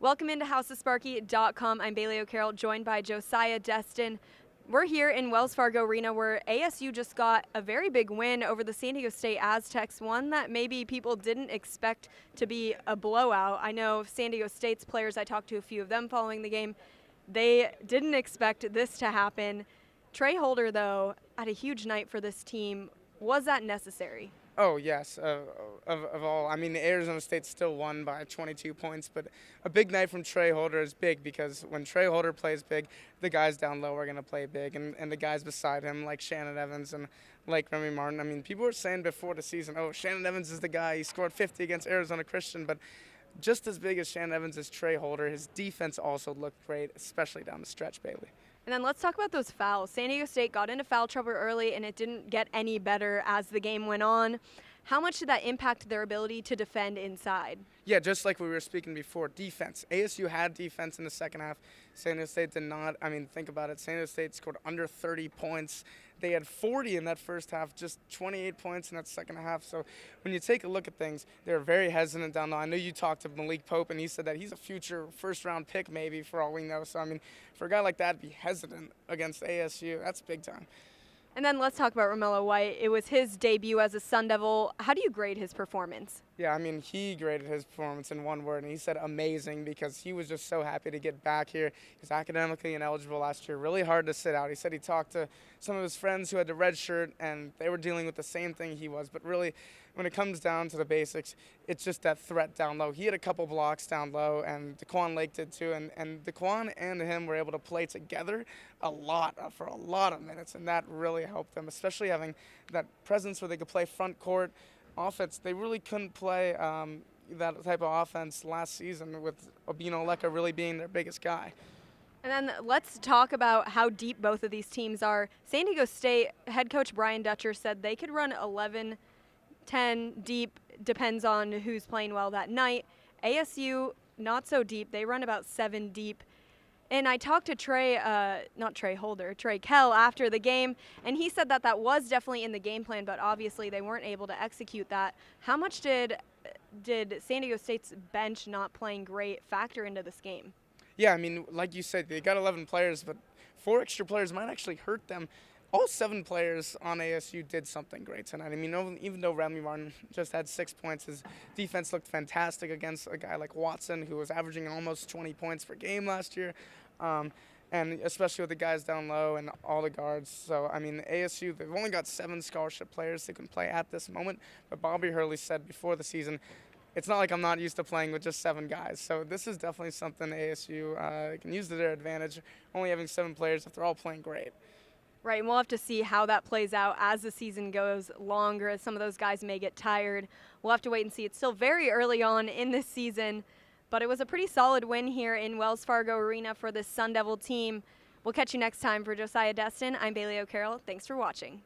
Welcome into HouseOfSparky.com. I'm Bailey O'Carroll, joined by Josiah, Destin. We're here in Wells Fargo Arena where ASU just got a very big win over the San Diego State Aztecs, one that maybe people didn't expect to be a blowout. I know San Diego State's players, I talked to a few of them following the game, they didn't expect this to happen. Trey Holder, though, had a huge night for this team. Was that necessary? Oh, yes, of all. I mean, Arizona State still won by 22 points, but a big night from Trey Holder is big because when Trey Holder plays big, the guys down low are going to play big, and the guys beside him, like Shannon Evans and like Remy Martin. I mean, people were saying before the season, oh, Shannon Evans is the guy. He scored 50 against Arizona Christian, but just as big as Shannon Evans is Trey Holder. His defense also looked great, especially down the stretch, Bailey. And then let's talk about those fouls. San Diego State got into foul trouble early, and it didn't get any better as the game went on. How much did that impact their ability to defend inside? Yeah, just like we were speaking before, defense. ASU had defense in the second half. San Diego State did not. I mean, think about it. San Diego State scored under 30 points. They had 40 in that first half, just 28 points in that second half. So when you take a look at things, they're very hesitant down low. I know you talked to Malik Pope, and he said that he's a future first-round pick maybe for all we know. So, I mean, for a guy like that to be hesitant against ASU, that's big time. And then let's talk about Romello White. It was his debut as a Sun Devil. How do you grade his performance? Yeah, I mean, he graded his performance in one word, and he said amazing because he was just so happy to get back here. He was academically ineligible last year, really hard to sit out. He said he talked to some of his friends who had the red shirt, and they were dealing with the same thing he was. But really, when it comes down to the basics, it's just that threat down low. He had a couple blocks down low, and Daquan Lake did too. And Daquan and him were able to play together a lot for a lot of minutes, and that really helped them, especially having that presence where they could play front court offense. They really couldn't play that type of offense last season with Obino Leka really being their biggest guy. And then let's talk about how deep both of these teams are. San Diego State head coach Brian Dutcher said they could run 11, 10 deep, depends on who's playing well that night. ASU, not so deep. They run about 7 deep. And I talked to Trey Kell after the game, and he said that that was definitely in the game plan, but obviously they weren't able to execute that. How much did San Diego State's bench not playing great factor into this game? Yeah, I mean, like you said, they got 11 players, but 4 extra players might actually hurt them. All 7 players on ASU did something great tonight. I mean, even though Remy Martin just had 6 points, his defense looked fantastic against a guy like Watson, who was averaging almost 20 points per game last year, and especially with the guys down low and all the guards. So, I mean, ASU, they've only got 7 scholarship players who can play at this moment, but Bobby Hurley said before the season, it's not like I'm not used to playing with just 7 guys. So this is definitely something ASU can use to their advantage, only having 7 players if they're all playing great. Right, and we'll have to see how that plays out as the season goes longer, as some of those guys may get tired. We'll have to wait and see. It's still very early on in this season, but it was a pretty solid win here in Wells Fargo Arena for this Sun Devil team. We'll catch you next time. For Josiah, Destin, I'm Bailey O'Carroll. Thanks for watching.